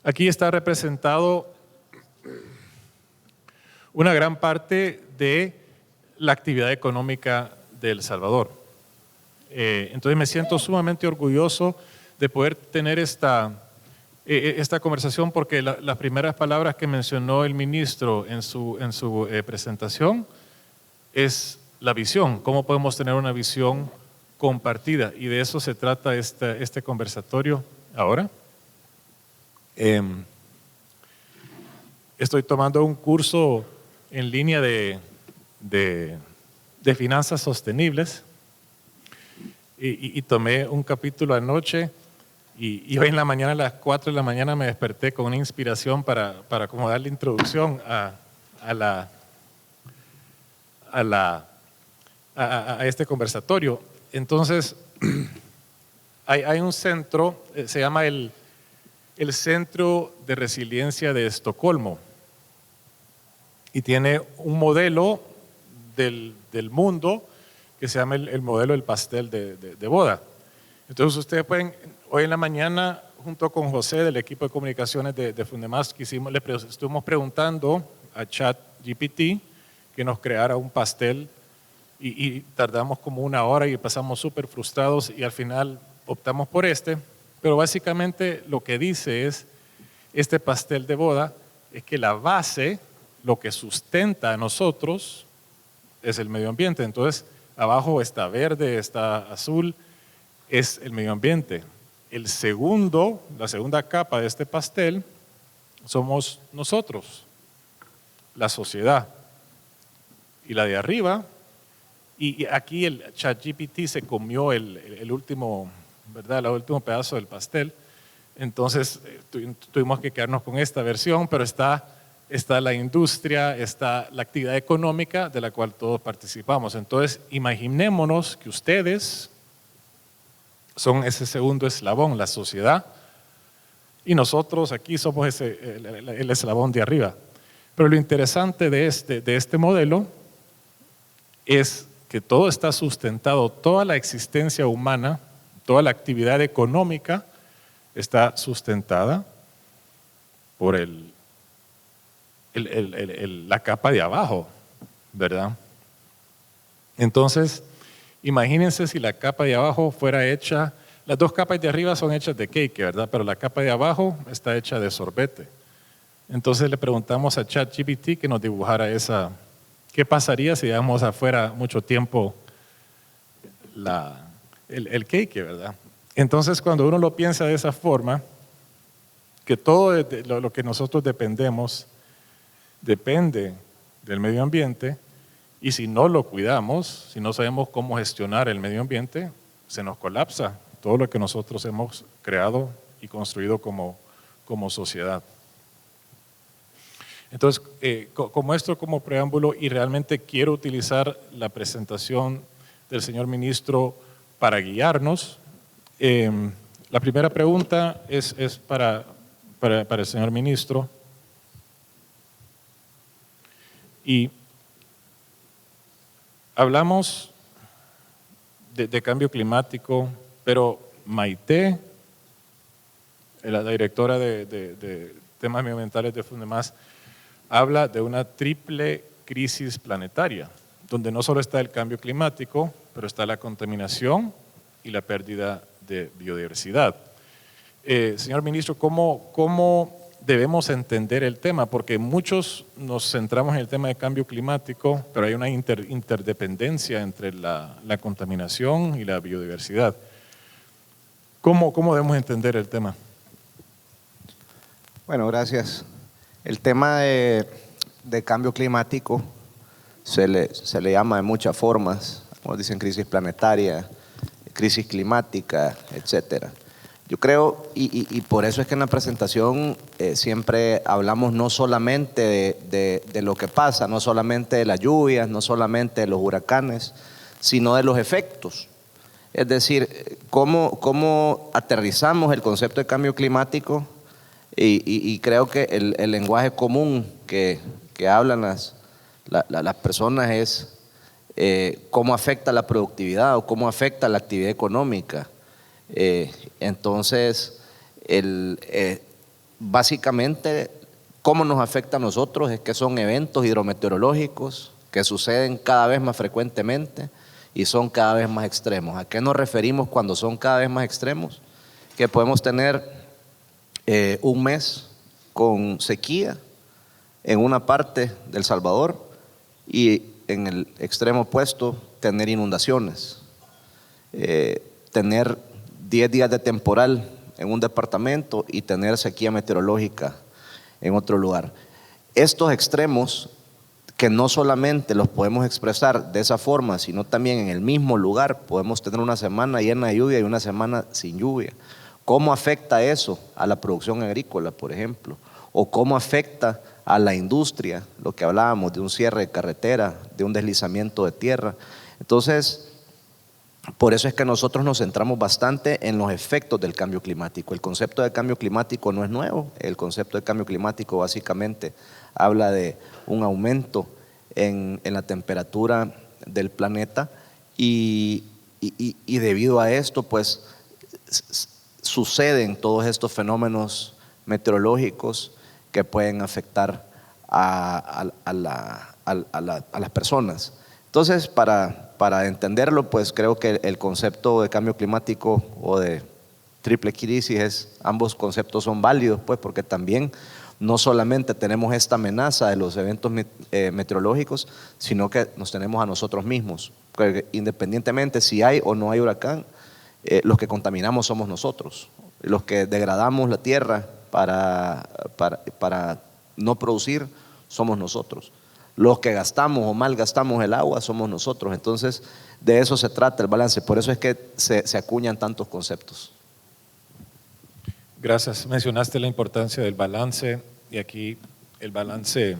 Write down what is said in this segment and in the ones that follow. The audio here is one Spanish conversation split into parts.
Aquí está representado una gran parte de la actividad económica de El Salvador. Entonces me siento sumamente orgulloso de poder tener esta conversación, porque las primeras palabras que mencionó el ministro en su presentación es la visión, cómo podemos tener una visión compartida, y de eso se trata este conversatorio ahora. Estoy tomando un curso en línea de finanzas sostenibles y tomé un capítulo anoche y hoy en la mañana a las 4 de la mañana me desperté con una inspiración para como darle introducción a este conversatorio. Entonces, hay un centro, se llama el Centro de Resiliencia de Estocolmo, y tiene un modelo del mundo que se llama el modelo del pastel de boda. Entonces ustedes pueden, hoy en la mañana, junto con José del equipo de comunicaciones de Fundemás, estuvimos preguntando a ChatGPT que nos creara un pastel y tardamos como 1 hora y pasamos súper frustrados y al final optamos por pero básicamente lo que dice es, este pastel de boda es que la base, lo que sustenta a nosotros es el medio ambiente. Entonces, abajo está verde, está azul, es el medio ambiente. La segunda capa de este pastel somos nosotros, la sociedad. Y la de arriba, y aquí el ChatGPT se comió el último, ¿verdad? El último pedazo del pastel. Entonces tuvimos que quedarnos con esta versión, pero está la industria, está la actividad económica de la cual todos participamos. Entonces imaginémonos que ustedes son ese segundo eslabón, la sociedad, y nosotros aquí somos el eslabón de arriba. Pero lo interesante de este modelo es que todo está sustentado, toda la existencia humana, toda la actividad económica está sustentada por la capa de abajo, ¿verdad? Entonces, imagínense si la capa de abajo fuera hecha, las dos capas de arriba son hechas de cake, ¿verdad? Pero la capa de abajo está hecha de sorbete. Entonces le preguntamos a ChatGPT que nos dibujara ¿qué pasaría si dejamos afuera mucho tiempo el cake, ¿verdad? Entonces, cuando uno lo piensa de esa forma, que todo lo que nosotros dependemos depende del medio ambiente, y si no lo cuidamos, si no sabemos cómo gestionar el medio ambiente, se nos colapsa todo lo que nosotros hemos creado y construido como sociedad. Entonces, como preámbulo, y realmente quiero utilizar la presentación del señor ministro para guiarnos. La primera pregunta es para el señor ministro. Y hablamos de cambio climático, pero Maite, la directora de temas medioambientales de Fundemás, habla de una triple crisis planetaria, donde no solo está el cambio climático, pero está la contaminación y la pérdida de biodiversidad. Señor ministro, ¿cómo debemos entender el tema? Porque muchos nos centramos en el tema de cambio climático, pero hay una interdependencia entre la contaminación y la biodiversidad. ¿Cómo debemos entender el tema? Bueno, gracias. El tema de cambio climático se le llama de muchas formas, como dicen, crisis planetaria, crisis climática, etcétera. Yo creo, y por eso es que en la presentación siempre hablamos no solamente de lo que pasa, no solamente de las lluvias, no solamente de los huracanes, sino de los efectos. Es decir, cómo aterrizamos el concepto de cambio climático, y creo que el lenguaje común que hablan las personas es cómo afecta la productividad o cómo afecta la actividad económica. Entonces, básicamente, cómo nos afecta a nosotros es que son eventos hidrometeorológicos que suceden cada vez más frecuentemente y son cada vez más extremos. ¿A qué nos referimos cuando son cada vez más extremos? Que podemos tener un mes con sequía en una parte del Salvador y en el extremo opuesto tener inundaciones, tener 10 días de temporal en un departamento y tener sequía meteorológica en otro lugar. Estos extremos, que no solamente los podemos expresar de esa forma, sino también en el mismo lugar, podemos tener una semana llena de lluvia y una semana sin lluvia. ¿Cómo afecta eso a la producción agrícola, por ejemplo? ¿O cómo afecta a la industria? Lo que hablábamos de un cierre de carretera, de un deslizamiento de tierra. Entonces, por eso es que nosotros nos centramos bastante en los efectos del cambio climático. El concepto de cambio climático no es nuevo. El concepto de cambio climático básicamente habla de un aumento en la temperatura del planeta y debido a esto, pues, suceden todos estos fenómenos meteorológicos que pueden afectar a las personas. Entonces, para entenderlo, pues creo que el concepto de cambio climático o de triple crisis, ambos conceptos son válidos, pues, porque también no solamente tenemos esta amenaza de los eventos meteorológicos, sino que nos tenemos a nosotros mismos. Porque independientemente si hay o no hay huracán, los que contaminamos somos nosotros. Los que degradamos la tierra para no producir somos nosotros. Los que gastamos o malgastamos el agua somos nosotros. Entonces, de eso se trata el balance. Por eso es que se acuñan tantos conceptos. Gracias. Mencionaste la importancia del balance y aquí el balance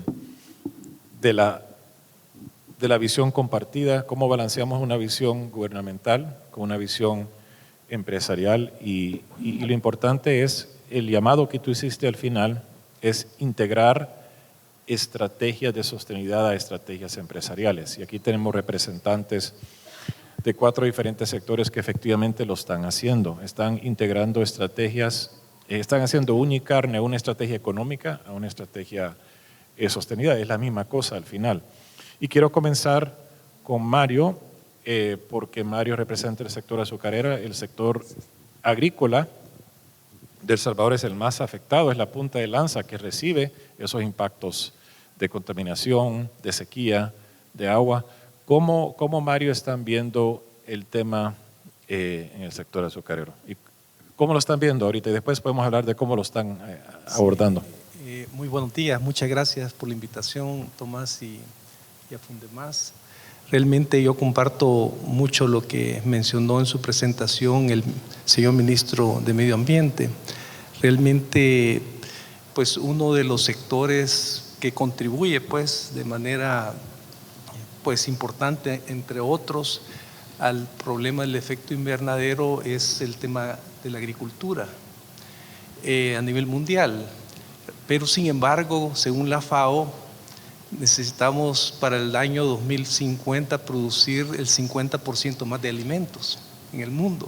de la visión compartida, cómo balanceamos una visión gubernamental con una visión empresarial y lo importante es el llamado que tú hiciste al final, es integrar estrategias de sostenibilidad a estrategias empresariales. Y aquí tenemos representantes de 4 diferentes sectores que efectivamente lo están haciendo. Están integrando estrategias, están haciendo unicarne a una estrategia económica, a una estrategia sostenida. Es la misma cosa al final. Y quiero comenzar con Mario, porque Mario representa el sector azucarero, el sector agrícola de El Salvador es el más afectado, es la punta de lanza que recibe esos impactos de contaminación, de sequía, de agua. ¿Cómo Mario están viendo el tema en el sector azucarero? ¿Y cómo lo están viendo ahorita? Y después podemos hablar de cómo lo están abordando. Muy buenos días, muchas gracias por la invitación, Tomás y a Fundemás. Realmente yo comparto mucho lo que mencionó en su presentación el señor ministro de Medio Ambiente. Realmente, pues uno de los sectores que contribuye, pues, de manera, pues, importante, entre otros, al problema del efecto invernadero es el tema de la agricultura a nivel mundial. Pero, sin embargo, según la FAO, necesitamos para el año 2050 producir el 50% más de alimentos en el mundo.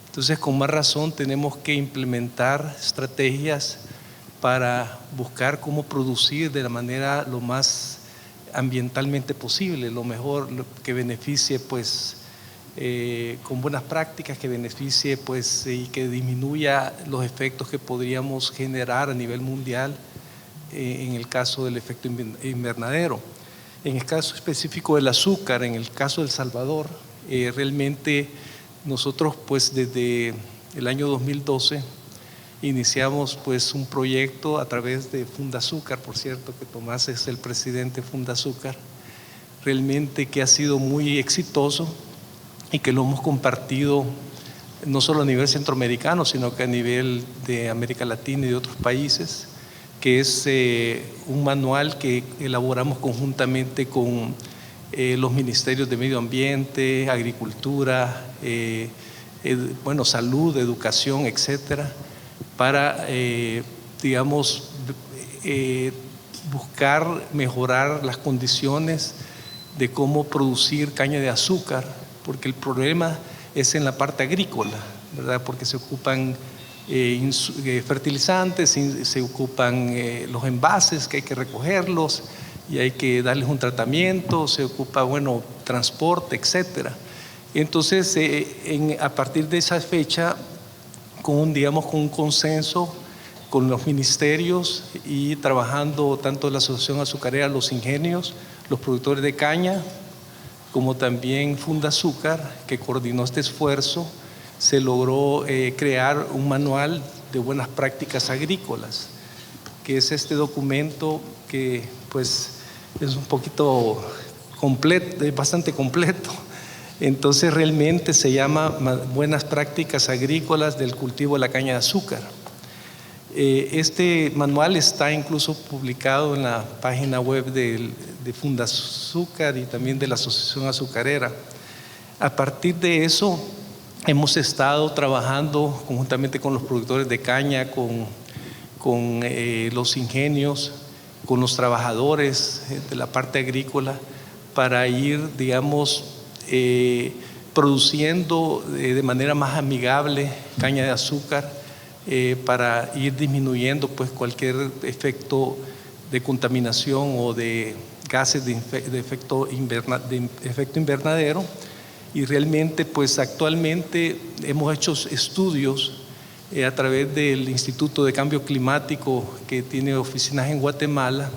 Entonces, con más razón tenemos que implementar estrategias para buscar cómo producir de la manera lo más ambientalmente posible, lo mejor que beneficie, pues, con buenas prácticas, que beneficie, pues, y que disminuya los efectos que podríamos generar a nivel mundial en el caso del efecto invernadero. En el caso específico del azúcar, en el caso de El Salvador, realmente nosotros, pues, desde el año 2012 iniciamos, pues, un proyecto a través de Fundazúcar, por cierto, que Tomás es el presidente de Fundazúcar, realmente que ha sido muy exitoso y que lo hemos compartido no solo a nivel centroamericano, sino que a nivel de América Latina y de otros países, que es un manual que elaboramos conjuntamente con los ministerios de Medio Ambiente, Agricultura, Salud, Educación, etcétera, para, digamos, buscar mejorar las condiciones de cómo producir caña de azúcar, porque el problema es en la parte agrícola, ¿verdad? Porque se ocupan fertilizantes, se ocupan los envases que hay que recogerlos y hay que darles un tratamiento, se ocupa, bueno, transporte, etcétera. Entonces, a partir de esa fecha, con un consenso con los ministerios y trabajando tanto la Asociación Azucarera, los ingenios, los productores de caña, como también Fundazúcar, que coordinó este esfuerzo, se logró crear un manual de buenas prácticas agrícolas, que es este documento que pues es un poquito completo, es bastante completo. Entonces realmente se llama Buenas Prácticas Agrícolas del Cultivo de la Caña de Azúcar. Este manual está incluso publicado en la página web de Fundazúcar y también de la Asociación Azucarera. A partir de eso hemos estado trabajando conjuntamente con los productores de caña, con los ingenios, con los trabajadores de la parte agrícola, para ir, digamos, produciendo de manera más amigable caña de azúcar, para ir disminuyendo pues cualquier efecto de contaminación o de gases de efecto invernadero. Y realmente pues actualmente hemos hecho estudios a través del Instituto de Cambio Climático, que tiene oficinas en Guatemala,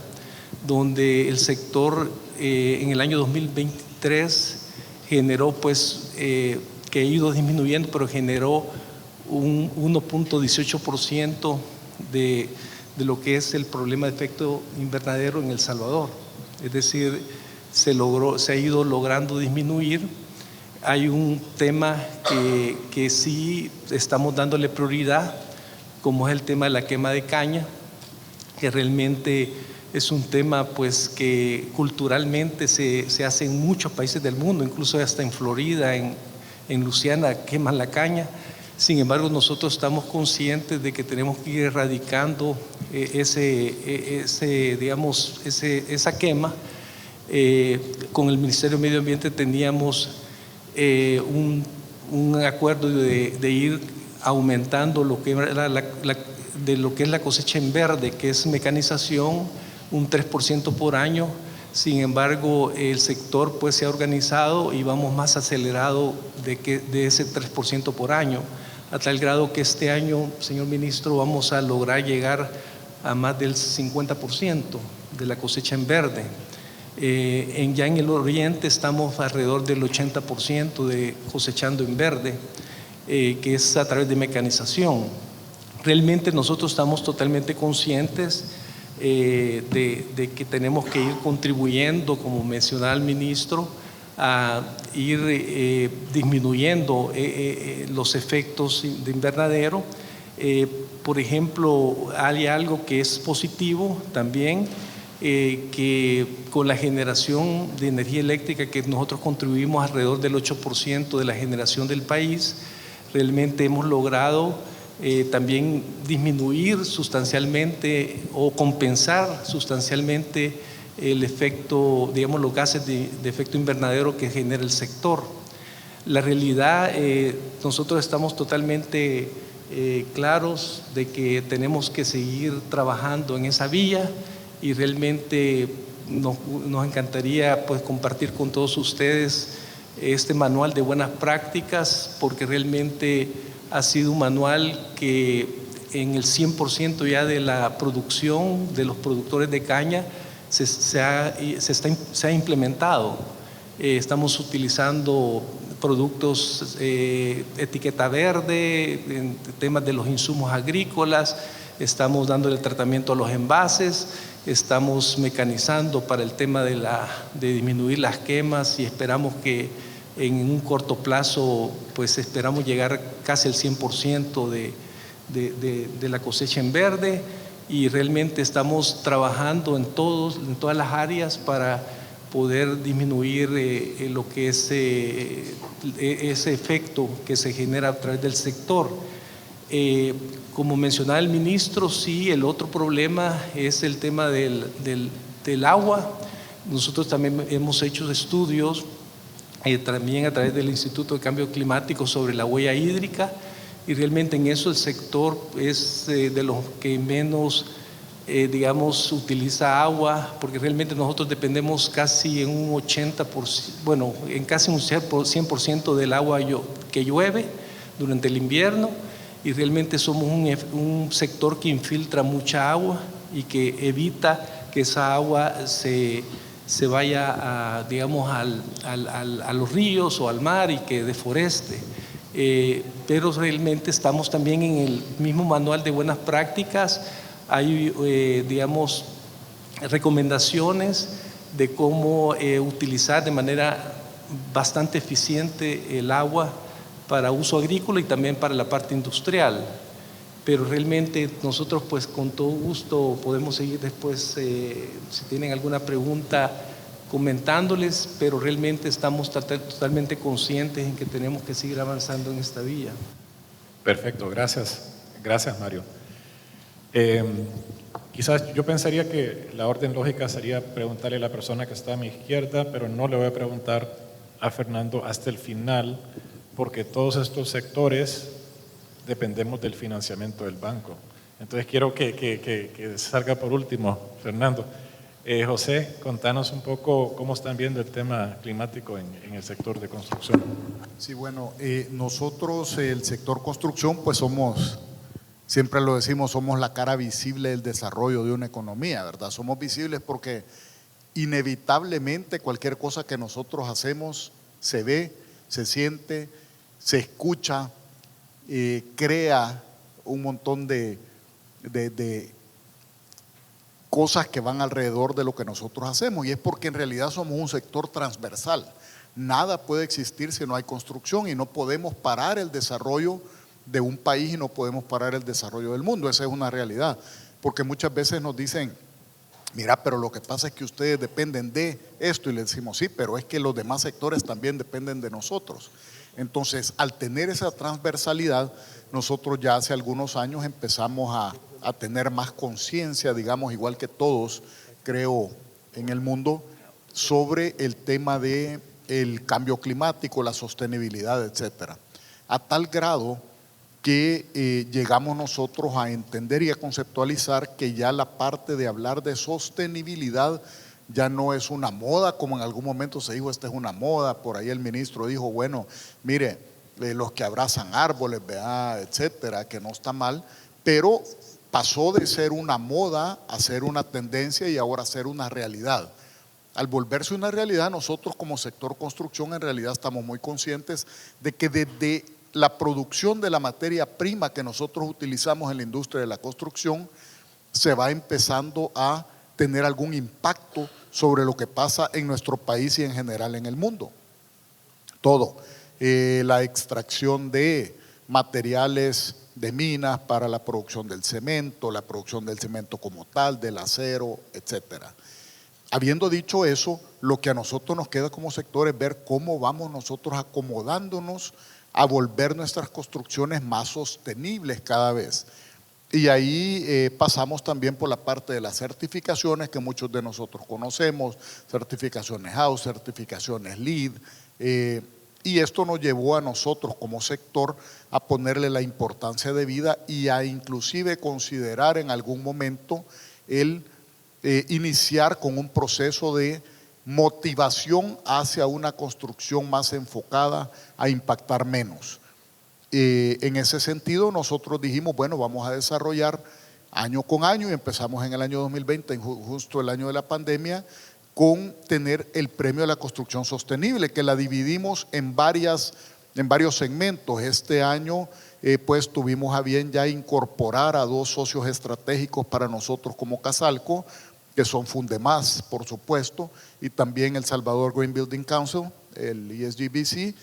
donde el sector en el año 2023 generó pues que ha ido disminuyendo, pero generó un 1.18% de lo que es el problema de efecto invernadero en El Salvador. Es decir, se ha ido logrando disminuir. Hay un tema que sí estamos dándole prioridad, como es el tema de la quema de caña, que realmente es un tema pues que culturalmente se hace en muchos países del mundo, incluso hasta en Florida, en Luisiana queman la caña. Sin embargo, nosotros estamos conscientes de que tenemos que ir erradicando esa quema. Con el Ministerio de Medio Ambiente teníamos un acuerdo de ir aumentando lo que es la cosecha en verde, que es mecanización, un 3% por año. Sin embargo, el sector pues se ha organizado y vamos más acelerado de ese 3% por año, a tal grado que este año, señor ministro, vamos a lograr llegar a más del 50% de la cosecha en verde. Ya en el oriente estamos alrededor del 80% de cosechando en verde, que es a través de mecanización. Realmente nosotros estamos totalmente conscientes de que tenemos que ir contribuyendo, como mencionaba el ministro, a ir disminuyendo los efectos de invernadero. Por ejemplo, hay algo que es positivo también, que con la generación de energía eléctrica, que nosotros contribuimos alrededor del 8% de la generación del país, realmente hemos logrado también disminuir sustancialmente o compensar sustancialmente el efecto, digamos, los gases de efecto invernadero que genera el sector. La realidad, nosotros estamos totalmente claros de que tenemos que seguir trabajando en esa vía, y realmente nos encantaría pues compartir con todos ustedes este manual de buenas prácticas, porque realmente ha sido un manual que en el 100% ya de la producción de los productores de caña se ha implementado. Estamos utilizando productos etiqueta verde, en temas de los insumos agrícolas, estamos dándole tratamiento a los envases, estamos mecanizando para el tema de disminuir las quemas, y esperamos que en un corto plazo pues esperamos llegar casi al 100% de la cosecha en verde, y realmente estamos trabajando en todas las áreas para poder disminuir lo que es ese efecto que se genera a través del sector. Como mencionaba el ministro, sí, el otro problema es el tema del agua, Nosotros también hemos hecho estudios también a través del Instituto de Cambio Climático sobre la huella hídrica, y realmente en eso el sector es de los que menos, digamos, utiliza agua, porque realmente nosotros dependemos casi en un 80%, bueno, en casi un 100% del agua que llueve durante el invierno, y realmente somos un sector que infiltra mucha agua y que evita que esa agua se vaya digamos, a los ríos o al mar y que deforeste. Pero realmente estamos también en el mismo manual de buenas prácticas, hay digamos recomendaciones de cómo utilizar de manera bastante eficiente el agua para uso agrícola y también para la parte industrial. Pero realmente nosotros pues con todo gusto podemos seguir después si tienen alguna pregunta comentándoles, pero realmente estamos totalmente conscientes en que tenemos que seguir avanzando en esta vía. Perfecto, gracias. Gracias, Mario. Quizás yo pensaría que la orden lógica sería preguntarle a la persona que está a mi izquierda, pero no le voy a preguntar a Fernando hasta el final, porque todos estos sectores dependemos del financiamiento del banco. Entonces quiero que salga por último, Fernando. José, contanos un poco cómo están viendo el tema climático en el sector de construcción. Sí, bueno, nosotros, el sector construcción, pues somos, siempre lo decimos, somos la cara visible del desarrollo de una economía, ¿verdad? Somos visibles porque inevitablemente cualquier cosa que nosotros hacemos se ve, se siente, se escucha, crea un montón de cosas que van alrededor de lo que nosotros hacemos, y es porque en realidad somos un sector transversal. Nada puede existir si no hay construcción, y no podemos parar el desarrollo de un país y no podemos parar el desarrollo del mundo. Esa es una realidad, porque muchas veces nos dicen, mira, pero lo que pasa es que ustedes dependen de esto, y le decimos, sí, pero es que los demás sectores también dependen de nosotros. Entonces, al tener esa transversalidad, nosotros ya hace algunos años empezamos a tener más conciencia, digamos, igual que todos, creo, en el mundo, sobre el tema del cambio climático, la sostenibilidad, etcétera. A tal grado que llegamos nosotros a entender y a conceptualizar que ya la parte de hablar de sostenibilidad ya no es una moda, como en algún momento se dijo, esta es una moda. Por ahí el ministro dijo, bueno, mire, los que abrazan árboles, vea, etcétera, que no está mal, pero pasó de ser una moda a ser una tendencia y ahora a ser una realidad. Al volverse una realidad, nosotros como sector construcción en realidad estamos muy conscientes de que desde la producción de la materia prima que nosotros utilizamos en la industria de la construcción se va empezando a tener algún impacto sobre lo que pasa en nuestro país y en general en el mundo. Todo, la extracción de materiales de minas para la producción del cemento, la producción del cemento como tal, del acero, etcétera. Habiendo dicho eso, lo que a nosotros nos queda como sector es ver cómo vamos nosotros acomodándonos a volver nuestras construcciones más sostenibles cada vez. Y ahí pasamos también por la parte de las certificaciones que muchos de nosotros conocemos, certificaciones House, certificaciones LEED, y esto nos llevó a nosotros como sector a ponerle la importancia de vida y a inclusive considerar en algún momento el iniciar con un proceso de motivación hacia una construcción más enfocada a impactar menos. En ese sentido nosotros dijimos, bueno, vamos a desarrollar año con año, y empezamos en el año 2020, justo el año de la pandemia, con tener el premio de la construcción sostenible, que la dividimos en varios segmentos. Este año pues tuvimos a bien ya incorporar a 2 socios estratégicos para nosotros como Casalco, que son Fundemás, por supuesto, y también el Salvador Green Building Council, el ESGBC.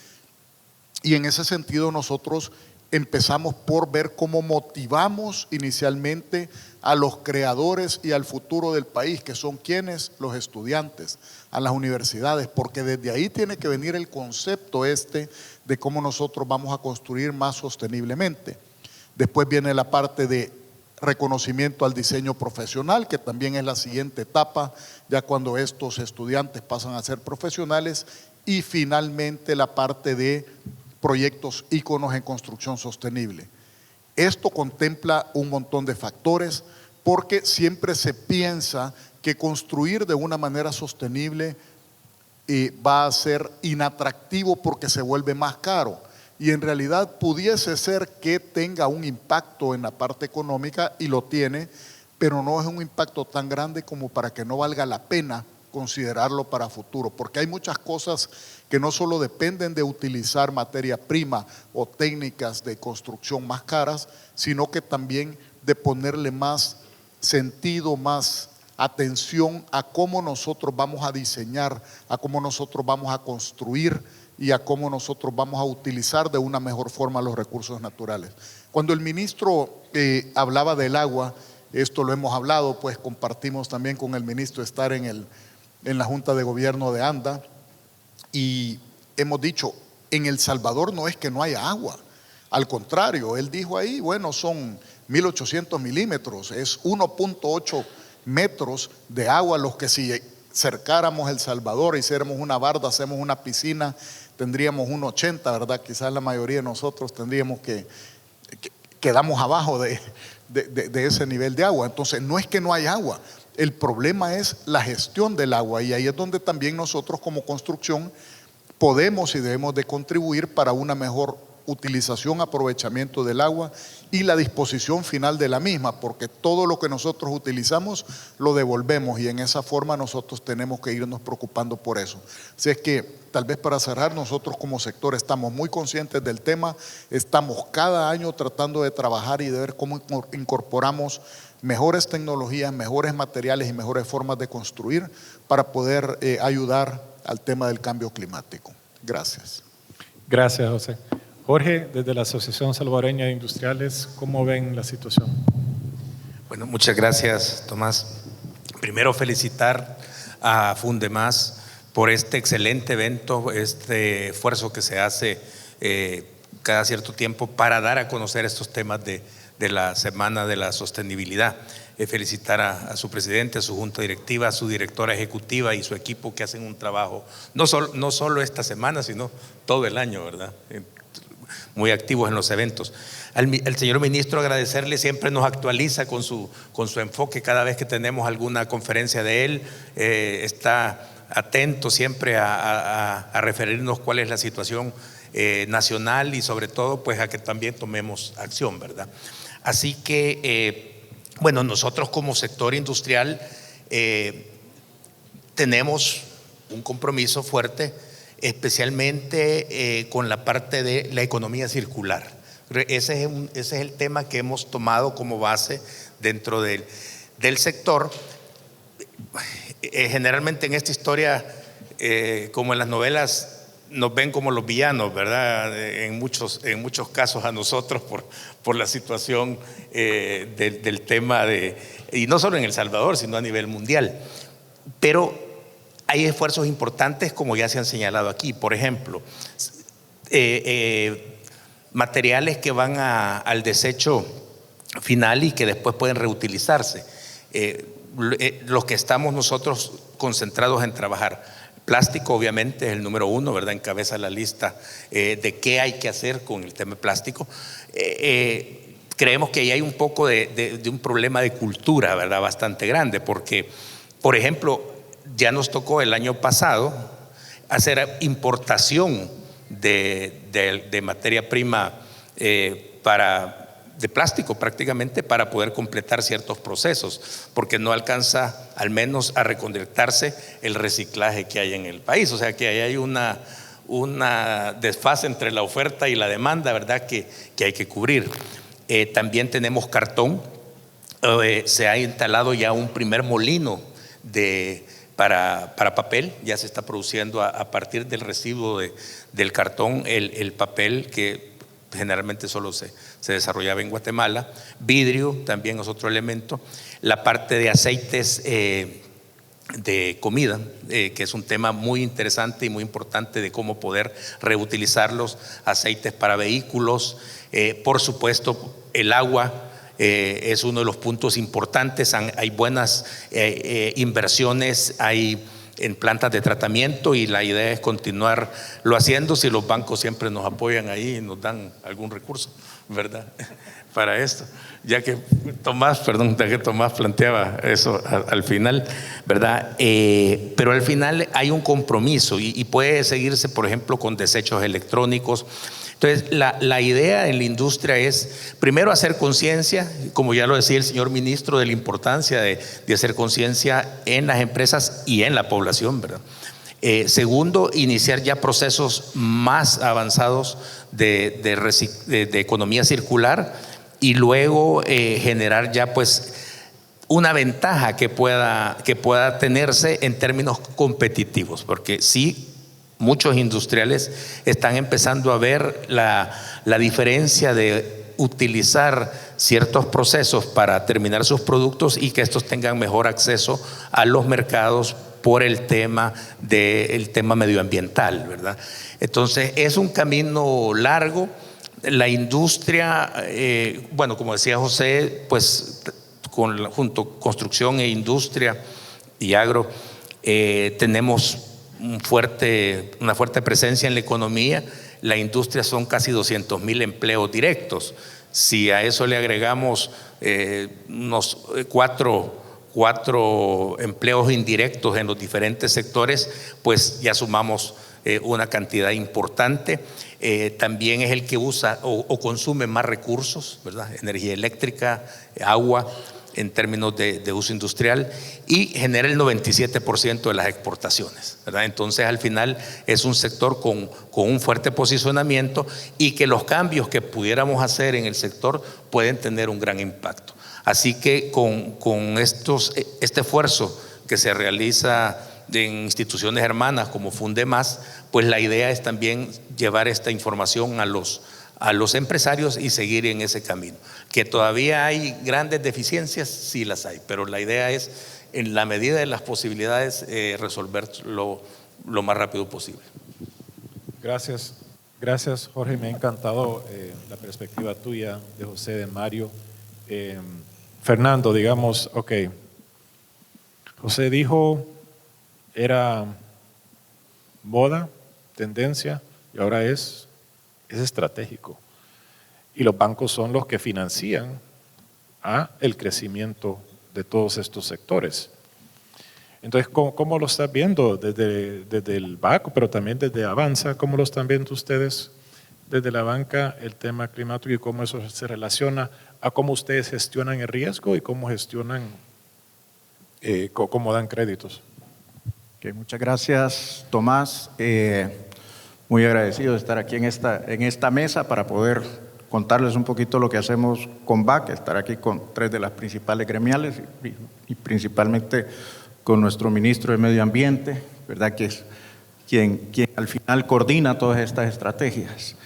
Y en ese sentido nosotros empezamos por ver cómo motivamos inicialmente a los creadores y al futuro del país, que son quienes, los estudiantes, a las universidades, porque desde ahí tiene que venir el concepto de cómo nosotros vamos a construir más sosteniblemente. Después viene la parte de reconocimiento al diseño profesional, que también es la siguiente etapa, ya cuando estos estudiantes pasan a ser profesionales, y finalmente la parte de proyectos íconos en construcción sostenible. Esto contempla un montón de factores porque siempre se piensa que construir de una manera sostenible va a ser inatractivo porque se vuelve más caro. Y en realidad pudiese ser que tenga un impacto en la parte económica, y lo tiene, pero no es un impacto tan grande como para que no valga la pena considerarlo para futuro, porque hay muchas cosas que no solo dependen de utilizar materia prima o técnicas de construcción más caras, sino que también de ponerle más sentido, más atención a cómo nosotros vamos a diseñar, a cómo nosotros vamos a construir y a cómo nosotros vamos a utilizar de una mejor forma los recursos naturales. Cuando el ministro hablaba del agua, esto lo hemos hablado, pues compartimos también con el ministro estar en la Junta de Gobierno de ANDA, y hemos dicho, en El Salvador no es que no haya agua, al contrario, él dijo ahí, bueno, son 1.800 milímetros, es 1.8 metros de agua los que si cercáramos El Salvador, hiciéramos una barda, hacemos una piscina, tendríamos un 80, ¿verdad? Quizás la mayoría de nosotros tendríamos que quedamos abajo de ese nivel de agua. Entonces no es que no hay agua, el problema es la gestión del agua, y ahí es donde también nosotros como construcción podemos y debemos de contribuir para una mejor utilización, aprovechamiento del agua y la disposición final de la misma, porque todo lo que nosotros utilizamos lo devolvemos, y en esa forma nosotros tenemos que irnos preocupando por eso. Así es que tal vez para cerrar, nosotros como sector estamos muy conscientes del tema, estamos cada año tratando de trabajar y de ver cómo incorporamos mejores tecnologías, mejores materiales y mejores formas de construir para poder ayudar al tema del cambio climático. Gracias. Gracias, José. Jorge, desde la Asociación Salvadoreña de Industriales, ¿cómo ven la situación? Bueno, muchas gracias, Tomás. Primero, felicitar a Fundemás por este excelente evento, este esfuerzo que se hace cada cierto tiempo para dar a conocer estos temas de la Semana de la Sostenibilidad. Felicitar a su presidente, a su junta directiva, a su directora ejecutiva y su equipo, que hacen un trabajo no solo esta semana, sino todo el año, ¿verdad? Muy activos en los eventos. Al señor ministro agradecerle, siempre nos actualiza con su enfoque cada vez que tenemos alguna conferencia de él, está atento siempre a referirnos cuál es la situación nacional, y sobre todo pues a que también tomemos acción, ¿verdad? Así que bueno, nosotros como sector industrial tenemos un compromiso fuerte, especialmente con la parte de la economía circular. Ese es el tema que hemos tomado como base dentro del sector. Generalmente en esta historia, como en las novelas, nos ven como los villanos, ¿verdad? En muchos casos a nosotros por la situación del tema y no solo en El Salvador, sino a nivel mundial. Pero hay esfuerzos importantes, como ya se han señalado aquí. Por ejemplo, materiales que van al desecho final y que después pueden reutilizarse. Los que estamos nosotros concentrados en trabajar. Plástico obviamente es el número uno, ¿verdad? Encabeza la lista de qué hay que hacer con el tema plástico. Creemos que ahí hay un poco de un problema de cultura, ¿verdad? Bastante grande, porque, por ejemplo, ya nos tocó el año pasado hacer importación de materia prima de plástico prácticamente para poder completar ciertos procesos, porque no alcanza al menos a reconectarse el reciclaje que hay en el país. O sea que ahí hay una desfase entre la oferta y la demanda, ¿verdad? Que hay que cubrir. También tenemos cartón. Se ha instalado ya un primer molino para papel. Ya se está produciendo a partir del residuo del cartón el papel, que generalmente solo se desarrollaba en Guatemala. Vidrio también es otro elemento. La parte de aceites de comida, que es un tema muy interesante y muy importante de cómo poder reutilizar los aceites para vehículos. Por supuesto, el agua es uno de los puntos importantes. Hay buenas inversiones, hay en plantas de tratamiento y la idea es continuarlo haciendo si los bancos siempre nos apoyan ahí y nos dan algún recurso, ¿verdad? Para esto, ya que Tomás planteaba eso al final, ¿verdad? Pero al final hay un compromiso y puede seguirse, por ejemplo, con desechos electrónicos. Entonces, la idea en la industria es, primero, hacer conciencia, como ya lo decía el señor ministro, de la importancia de hacer conciencia en las empresas y en la población, ¿verdad? Segundo, iniciar ya procesos más avanzados de economía circular y luego generar ya pues una ventaja que pueda tenerse en términos competitivos, porque sí, muchos industriales están empezando a ver la diferencia de utilizar ciertos procesos para terminar sus productos y que estos tengan mejor acceso a los mercados por el tema medioambiental, ¿verdad? Entonces es un camino largo. La industria, bueno, como decía José, pues junto construcción e industria y agro, tenemos una fuerte presencia en la economía. La industria son casi 200,000 empleos directos. Si a eso le agregamos unos cuatro empleos indirectos en los diferentes sectores, pues ya sumamos una cantidad importante. También es el que usa o consume más recursos, ¿verdad? Energía eléctrica, agua, en términos de uso industrial, y genera el 97% de las exportaciones, ¿verdad? Entonces al final es un sector con un fuerte posicionamiento y que los cambios que pudiéramos hacer en el sector pueden tener un gran impacto. Así que con este esfuerzo que se realiza en instituciones hermanas como Fundemás, pues la idea es también llevar esta información a los empresarios y seguir en ese camino. Que todavía hay grandes deficiencias, sí las hay, pero la idea es, en la medida de las posibilidades, resolverlo lo más rápido posible. Gracias, Jorge, me ha encantado la perspectiva tuya, de José, de Mario. Fernando, digamos, ok, José dijo, era moda, tendencia, y ahora es estratégico. Y los bancos son los que financian el crecimiento de todos estos sectores. Entonces, ¿cómo lo estás viendo desde el BAC, pero también desde Avanza? ¿Cómo lo están viendo ustedes desde la banca el tema climático y cómo eso se relaciona a cómo ustedes gestionan el riesgo y cómo gestionan, cómo dan créditos? Okay, muchas gracias, Tomás. Muy agradecido de estar aquí en esta mesa para poder contarles un poquito lo que hacemos con BAC, estar aquí con 3 de las principales gremiales y principalmente con nuestro ministro de Medio Ambiente, ¿verdad? Que es quien al final coordina todas estas estrategias.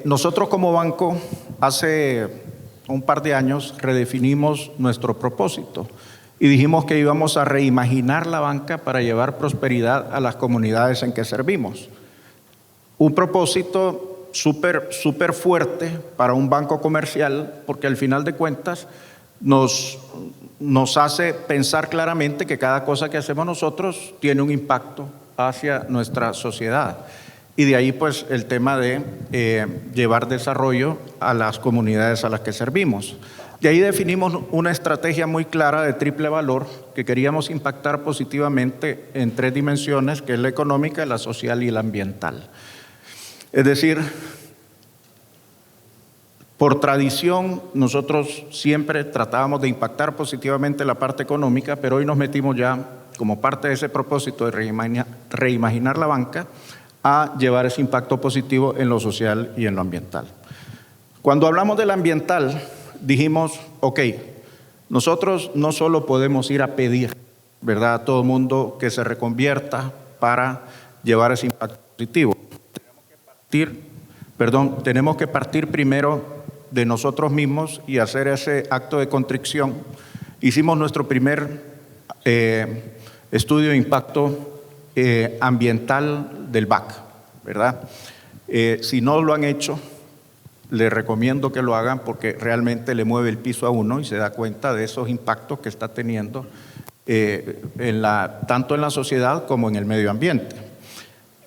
Nosotros como banco hace un par de años redefinimos nuestro propósito y dijimos que íbamos a reimaginar la banca para llevar prosperidad a las comunidades en que servimos. Un propósito súper fuerte para un banco comercial, porque al final de cuentas nos hace pensar claramente que cada cosa que hacemos nosotros tiene un impacto hacia nuestra sociedad. Y de ahí pues el tema de llevar desarrollo a las comunidades a las que servimos. De ahí definimos una estrategia muy clara de triple valor que queríamos impactar positivamente en 3 dimensiones, que es la económica, la social y la ambiental. Es decir, por tradición nosotros siempre tratábamos de impactar positivamente la parte económica, pero hoy nos metimos ya como parte de ese propósito de reimaginar la banca a llevar ese impacto positivo en lo social y en lo ambiental. Cuando hablamos del ambiental, dijimos, ok, nosotros no solo podemos ir a pedir, ¿verdad?, a todo mundo que se reconvierta para llevar ese impacto positivo. Tenemos que partir primero de nosotros mismos y hacer ese acto de contrición. Hicimos nuestro primer estudio de impacto ambiental del BAC, ¿verdad? Si no lo han hecho, les recomiendo que lo hagan porque realmente le mueve el piso a uno y se da cuenta de esos impactos que está teniendo tanto en la sociedad como en el medio ambiente.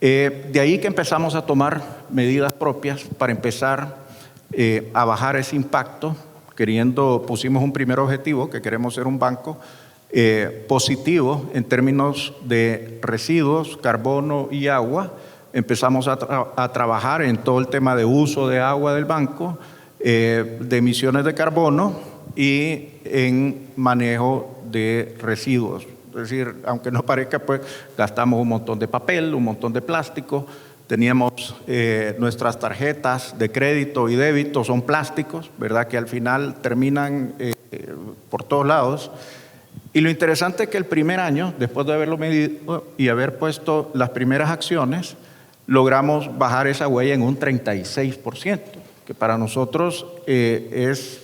De ahí que empezamos a tomar medidas propias para empezar a bajar ese impacto, pusimos un primer objetivo, que queremos ser un banco positivo en términos de residuos, carbono y agua. Empezamos a trabajar en todo el tema de uso de agua del banco, de emisiones de carbono y en manejo de residuos. Es decir, aunque no parezca, pues gastamos un montón de papel, un montón de plástico. Teníamos nuestras tarjetas de crédito y débito, son plásticos, ¿verdad? Que al final terminan por todos lados. Y lo interesante es que el primer año, después de haberlo medido y haber puesto las primeras acciones, logramos bajar esa huella en un 36%, que para nosotros es,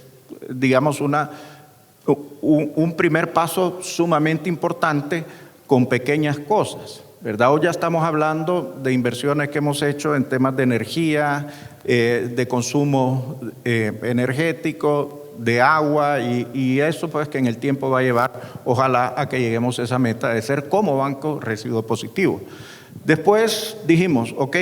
digamos, un primer paso sumamente importante con pequeñas cosas, ¿verdad? Hoy ya estamos hablando de inversiones que hemos hecho en temas de energía, de consumo energético, de agua y eso pues que en el tiempo va a llevar, ojalá, a que lleguemos a esa meta de ser como banco residuo positivo. Después dijimos, ok,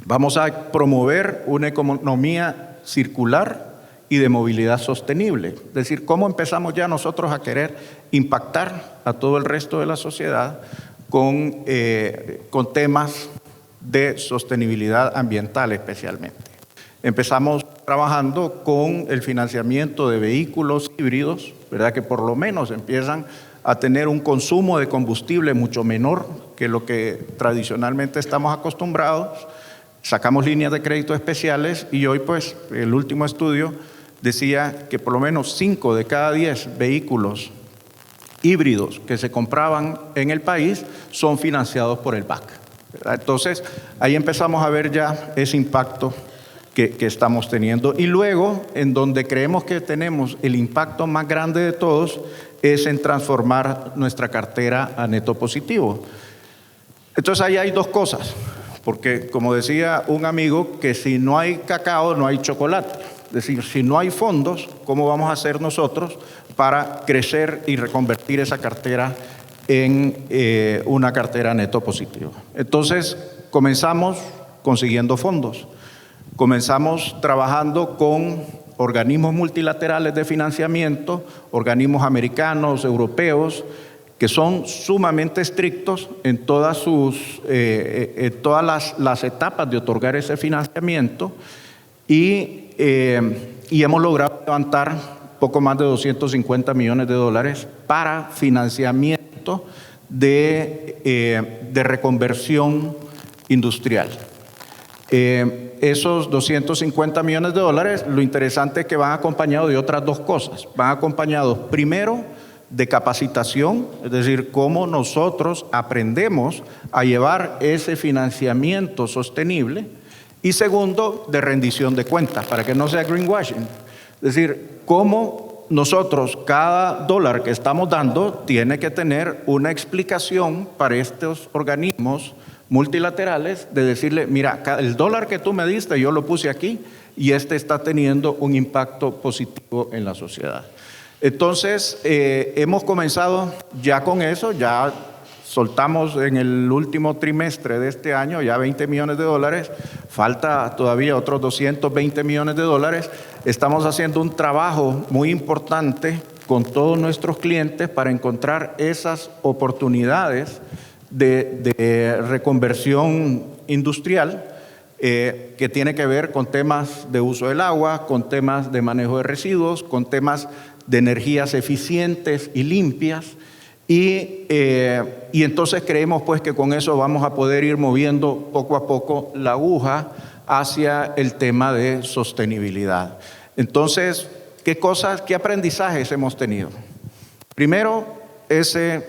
vamos a promover una economía circular y de movilidad sostenible. Es decir, cómo empezamos ya nosotros a querer impactar a todo el resto de la sociedad con temas de sostenibilidad ambiental especialmente. Empezamos trabajando con el financiamiento de vehículos híbridos, ¿verdad? Que por lo menos empiezan a tener un consumo de combustible mucho menor que lo que tradicionalmente estamos acostumbrados. Sacamos líneas de crédito especiales y hoy pues el último estudio decía que por lo menos 5 de cada 10 vehículos híbridos que se compraban en el país son financiados por el BAC, ¿verdad? Entonces ahí empezamos a ver ya ese impacto que estamos teniendo. Y luego, en donde creemos que tenemos el impacto más grande de todos, es en transformar nuestra cartera a neto positivo. Entonces ahí hay dos cosas, porque como decía un amigo, que si no hay cacao no hay chocolate. Es decir, si no hay fondos, ¿cómo vamos a hacer nosotros para crecer y reconvertir esa cartera en una cartera neto positivo? Entonces comenzamos consiguiendo fondos. Comenzamos trabajando con organismos multilaterales de financiamiento, organismos americanos, europeos, que son sumamente estrictos en todas las etapas de otorgar ese financiamiento y hemos logrado levantar poco más de $250 millones para financiamiento de reconversión industrial. Esos $250 millones, lo interesante es que van acompañados de otras dos cosas. Van acompañados primero de capacitación, es decir, cómo nosotros aprendemos a llevar ese financiamiento sostenible, y segundo, de rendición de cuentas, para que no sea greenwashing. Es decir, cómo nosotros, cada dólar que estamos dando, tiene que tener una explicación para estos organismos multilaterales, de decirle, mira, el dólar que tú me diste, yo lo puse aquí, y está teniendo un impacto positivo en la sociedad. Entonces, hemos comenzado ya con eso, ya soltamos en el último trimestre de este año ya $20 millones, falta todavía otros $220 millones. Estamos haciendo un trabajo muy importante con todos nuestros clientes para encontrar esas oportunidades de reconversión industrial que tiene que ver con temas de uso del agua, con temas de manejo de residuos, con temas de energías eficientes y limpias, y entonces creemos pues que con eso vamos a poder ir moviendo poco a poco la aguja hacia el tema de sostenibilidad. Entonces, ¿qué aprendizajes hemos tenido? Primero, ese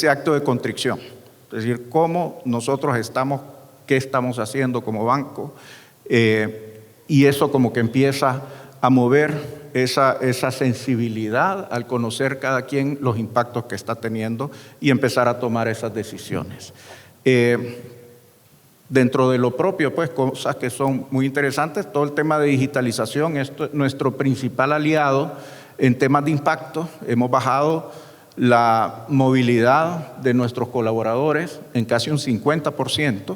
acto de contrición, es decir, cómo nosotros qué estamos haciendo como banco, y eso como que empieza a mover esa sensibilidad al conocer cada quien los impactos que está teniendo y empezar a tomar esas decisiones. Dentro de lo propio, pues cosas que son muy interesantes, todo el tema de digitalización, esto es nuestro principal aliado en temas de impacto. Hemos bajado la movilidad de nuestros colaboradores en casi un 50%.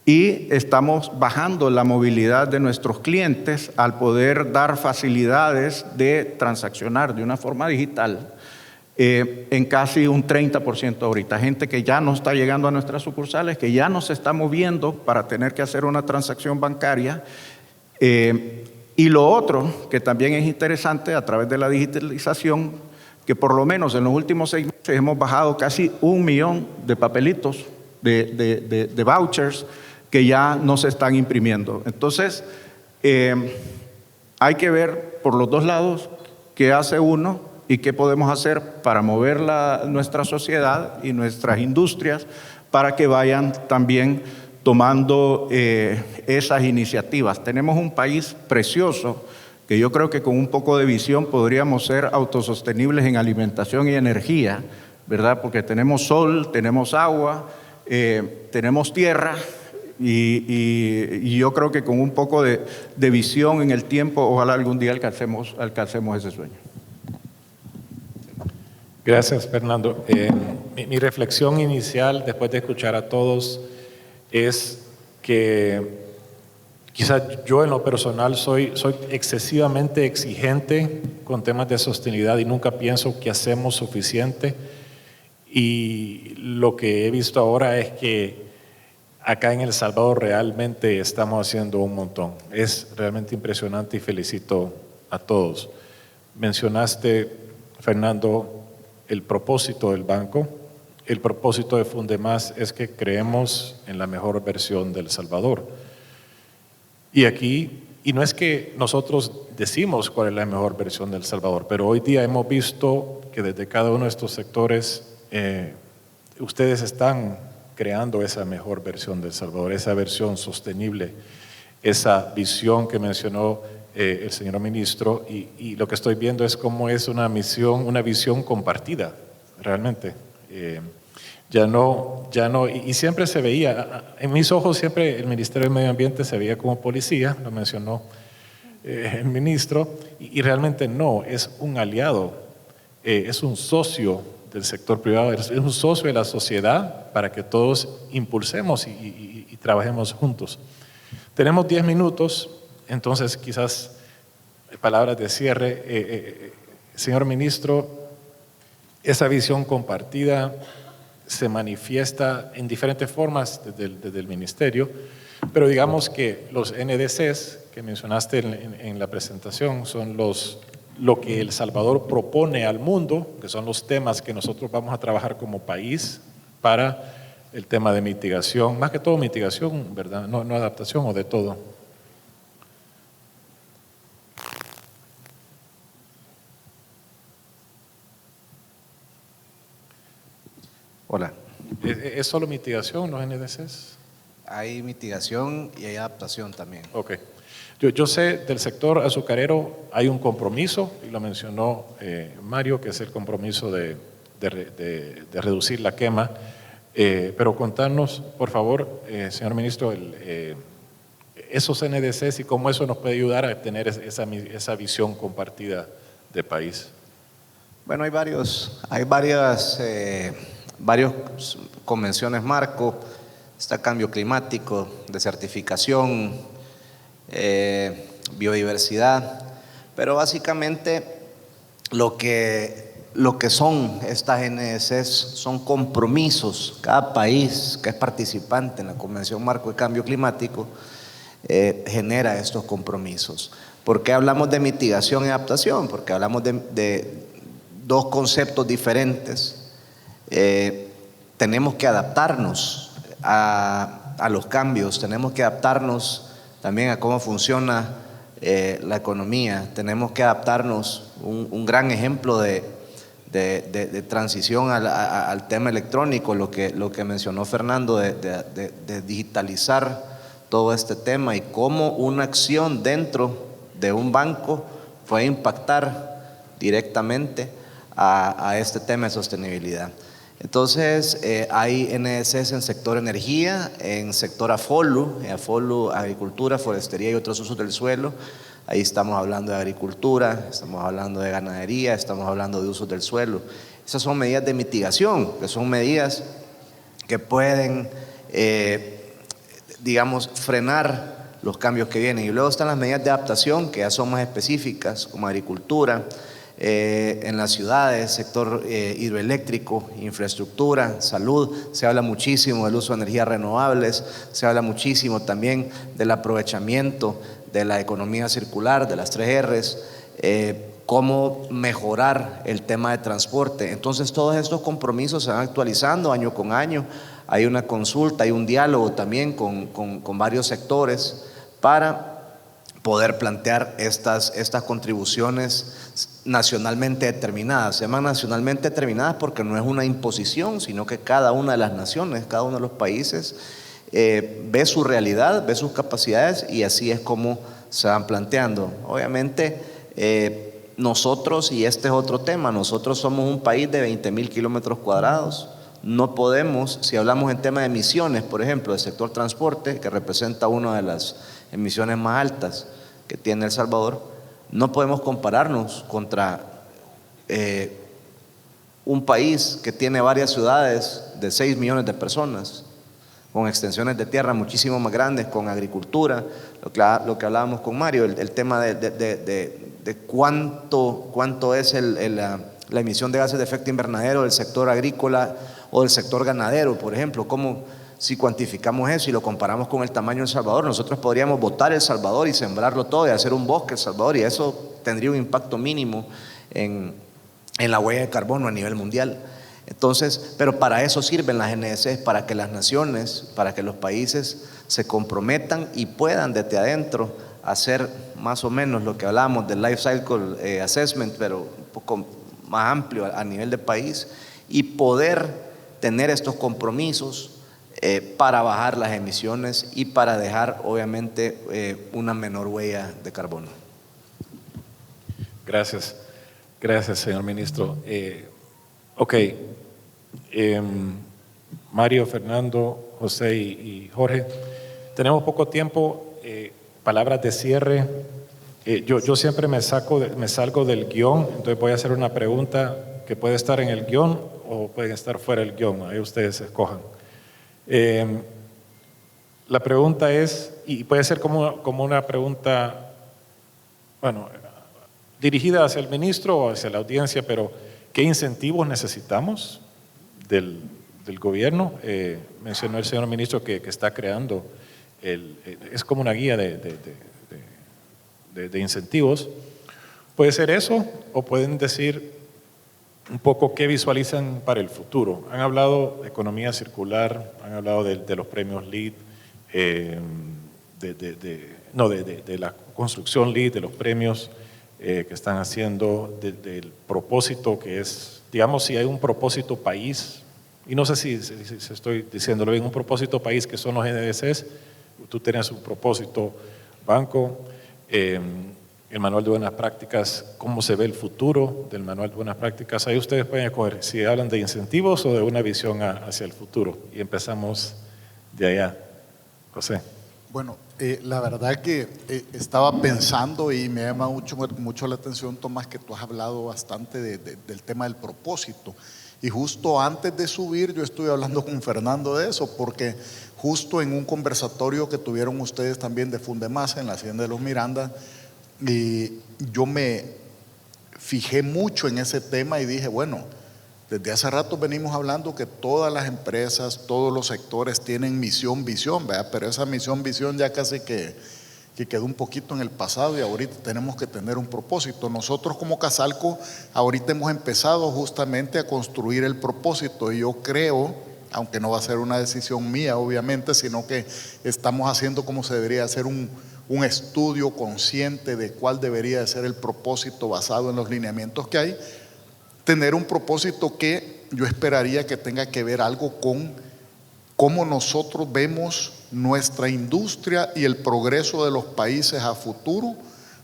Y estamos bajando la movilidad de nuestros clientes al poder dar facilidades de transaccionar de una forma digital en casi un 30% ahorita. Gente que ya no está llegando a nuestras sucursales, que ya no se está moviendo para tener que hacer una transacción bancaria. Y lo otro, que también es interesante a través de la digitalización, que por lo menos en los últimos 6 meses hemos bajado casi 1 millón de papelitos, de vouchers, que ya no se están imprimiendo. Entonces, hay que ver por los dos lados qué hace uno y qué podemos hacer para mover nuestra sociedad y nuestras industrias para que vayan también tomando esas iniciativas. Tenemos un país precioso que yo creo que con un poco de visión podríamos ser autosostenibles en alimentación y energía, ¿verdad? Porque tenemos sol, tenemos agua, tenemos tierra. Y yo creo que con un poco de visión en el tiempo, ojalá algún día alcancemos ese sueño. Gracias, Fernando. Mi reflexión inicial, después de escuchar a todos, es que quizás yo en lo personal soy excesivamente exigente con temas de sostenibilidad y nunca pienso que hacemos suficiente. Y lo que he visto ahora es que acá en El Salvador realmente estamos haciendo un montón. Es realmente impresionante y felicito a todos. Mencionaste, Fernando, el propósito del banco. El propósito de Fundemás es que creemos en la mejor versión de El Salvador. Y aquí, y no es que nosotros decimos cuál es la mejor versión de El Salvador, pero hoy día hemos visto que desde cada uno de estos sectores ustedes están creando esa mejor versión de El Salvador, esa versión sostenible, esa visión que mencionó el señor ministro, y lo que estoy viendo es cómo es una visión compartida, realmente. Ya no, y siempre se veía, en mis ojos siempre el Ministerio del Medio Ambiente se veía como policía, lo mencionó el ministro, y realmente no, es un aliado, es un socio del sector privado, es un socio de la sociedad para que todos impulsemos y trabajemos juntos. Tenemos 10 minutos, entonces quizás palabras de cierre. Señor ministro, esa visión compartida se manifiesta en diferentes formas desde el ministerio, pero digamos que los NDCs que mencionaste en la presentación son lo que El Salvador propone al mundo, que son los temas que nosotros vamos a trabajar como país para el tema de mitigación, más que todo mitigación, ¿verdad? No adaptación o de todo. Hola. ¿Es solo mitigación los NDCs? Hay mitigación y hay adaptación también. Ok. Yo sé del sector azucarero hay un compromiso, y lo mencionó Mario, que es el compromiso de reducir la quema, pero contarnos, por favor, señor ministro, esos NDCs y cómo eso nos puede ayudar a tener esa visión compartida de país. Bueno, hay varias convenciones marco, está cambio climático, desertificación, biodiversidad, pero básicamente lo que son estas NDCs son compromisos. Cada país que es participante en la Convención Marco de Cambio Climático genera estos compromisos. ¿Por qué hablamos de mitigación y adaptación? Porque hablamos de dos conceptos diferentes. Tenemos que adaptarnos a los cambios, tenemos que adaptarnos también a cómo funciona la economía, tenemos que adaptarnos. Un gran ejemplo de transición al tema electrónico, lo que mencionó Fernando, de digitalizar todo este tema y cómo una acción dentro de un banco puede impactar directamente a este tema de sostenibilidad. Entonces, hay NDCs en sector energía, en sector AFOLU, agricultura, forestería y otros usos del suelo. Ahí estamos hablando de agricultura, estamos hablando de ganadería, estamos hablando de usos del suelo. Esas son medidas de mitigación, que son medidas que pueden, digamos, frenar los cambios que vienen. Y luego están las medidas de adaptación, que ya son más específicas, como agricultura, en las ciudades, sector hidroeléctrico, infraestructura, salud. Se habla muchísimo del uso de energías renovables, se habla muchísimo también del aprovechamiento de la economía circular, de las 3 Rs, cómo mejorar el tema de transporte. Entonces todos estos compromisos se van actualizando año con año. Hay una consulta, hay un diálogo también con varios sectores para poder plantear estas contribuciones nacionalmente determinadas. Se llaman nacionalmente determinadas porque no es una imposición, sino que cada una de las naciones, cada uno de los países ve su realidad, ve sus capacidades y así es como se van planteando. Obviamente nosotros, y este es otro tema, nosotros somos un país de 20,000 kilómetros cuadrados. No podemos, si hablamos en tema de emisiones, por ejemplo, del sector transporte, que representa una de las emisiones más altas que tiene El Salvador, no podemos compararnos contra un país que tiene varias ciudades de 6 millones de personas, con extensiones de tierra muchísimo más grandes, con agricultura, lo que hablábamos con Mario, el tema de cuánto es la emisión de gases de efecto invernadero del sector agrícola o del sector ganadero, por ejemplo. Cómo, si cuantificamos eso y lo comparamos con el tamaño de El Salvador, nosotros podríamos botar El Salvador y sembrarlo todo y hacer un bosque El Salvador, y eso tendría un impacto mínimo en la huella de carbono a nivel mundial. Entonces, pero para eso sirven las NDCs, para que las naciones, para que los países se comprometan y puedan desde adentro hacer más o menos lo que hablamos del Life Cycle Assessment, pero un poco más amplio a nivel de país, y poder tener estos compromisos para bajar las emisiones y para dejar obviamente una menor huella de carbono. Gracias, señor ministro. Mario, Fernando, José y Jorge, tenemos poco tiempo. Palabras de cierre. Yo siempre me salgo del guión, entonces voy a hacer una pregunta que puede estar en el guión o puede estar fuera del guión, ahí ustedes escojan. La pregunta es, y puede ser como una pregunta, bueno, dirigida hacia el ministro o hacia la audiencia, pero ¿qué incentivos necesitamos del gobierno? Mencionó el señor ministro que está creando, es como una guía de incentivos. Puede ser eso, o pueden decir un poco qué visualizan para el futuro. Han hablado de economía circular, han hablado de los premios LEED, de la construcción LEED, de los premios que están haciendo, del propósito que es, digamos, si hay un propósito país, y no sé si estoy diciéndolo bien, un propósito país que son los NDCs. Tú tienes un propósito banco, el manual de buenas prácticas, cómo se ve el futuro del manual de buenas prácticas. Ahí ustedes pueden escoger si hablan de incentivos o de una visión hacia el futuro. Y empezamos de allá. José. Bueno, la verdad que estaba pensando y me llama mucho la atención, Tomás, que tú has hablado bastante del tema del propósito. Y justo antes de subir yo estuve hablando con Fernando de eso, porque justo en un conversatorio que tuvieron ustedes también de Fundemás en la Hacienda de los Miranda, yo me fijé mucho en ese tema y dije, bueno, desde hace rato venimos hablando que todas las empresas, todos los sectores tienen misión, visión, ¿verdad? Pero esa misión, visión ya casi que quedó un poquito en el pasado y ahorita tenemos que tener un propósito. Nosotros como Casalco ahorita hemos empezado justamente a construir el propósito y yo creo, aunque no va a ser una decisión mía obviamente, sino que estamos haciendo como se debería hacer un estudio consciente de cuál debería de ser el propósito basado en los lineamientos que hay. Tener un propósito que yo esperaría que tenga que ver algo con cómo nosotros vemos nuestra industria y el progreso de los países a futuro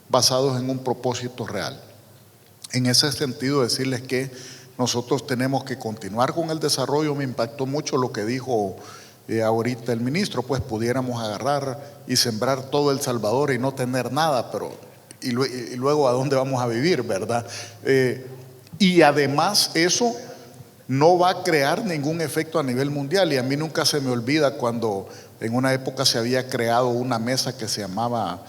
basados en un propósito real. En ese sentido, decirles que nosotros tenemos que continuar con el desarrollo. Me impactó mucho lo que dijo ahorita el ministro, pues pudiéramos agarrar y sembrar todo El Salvador y no tener nada, pero y luego ¿a dónde vamos a vivir, verdad? Y además eso no va a crear ningún efecto a nivel mundial. Y a mí nunca se me olvida cuando en una época se había creado una mesa que se llamaba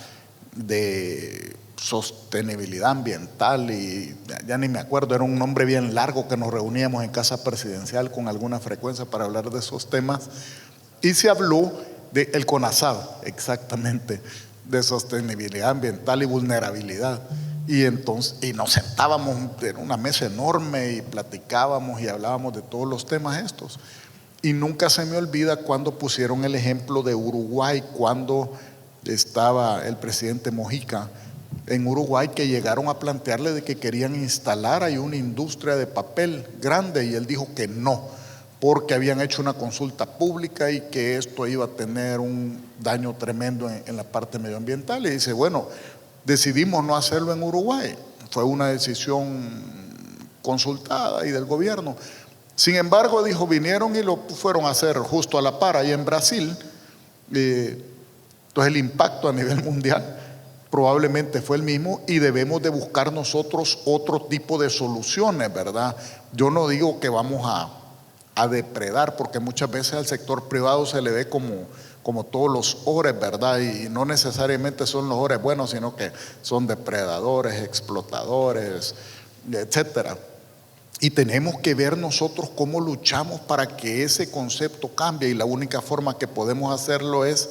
de sostenibilidad ambiental, y ya ni me acuerdo, era un nombre bien largo, que nos reuníamos en casa presidencial con alguna frecuencia para hablar de esos temas, y se habló del CONASAD, exactamente, de sostenibilidad ambiental y vulnerabilidad. Y entonces, y nos sentábamos en una mesa enorme y platicábamos y hablábamos de todos los temas estos. Y nunca se me olvida cuando pusieron el ejemplo de Uruguay, cuando estaba el presidente Mojica en Uruguay, que llegaron a plantearle de que querían instalar ahí una industria de papel grande, y él dijo que no, porque habían hecho una consulta pública y que esto iba a tener un daño tremendo en la parte medioambiental. Y dice, bueno, decidimos no hacerlo en Uruguay, fue una decisión consultada y del gobierno. Sin embargo, dijo, vinieron y lo fueron a hacer justo a la par ahí en Brasil. Entonces el impacto a nivel mundial probablemente fue el mismo, y debemos de buscar nosotros otro tipo de soluciones, ¿verdad? Yo no digo que vamos a depredar, porque muchas veces al sector privado se le ve como todos los ores, ¿verdad? Y no necesariamente son los ores buenos, sino que son depredadores, explotadores, etcétera. Y tenemos que ver nosotros cómo luchamos para que ese concepto cambie, y la única forma que podemos hacerlo es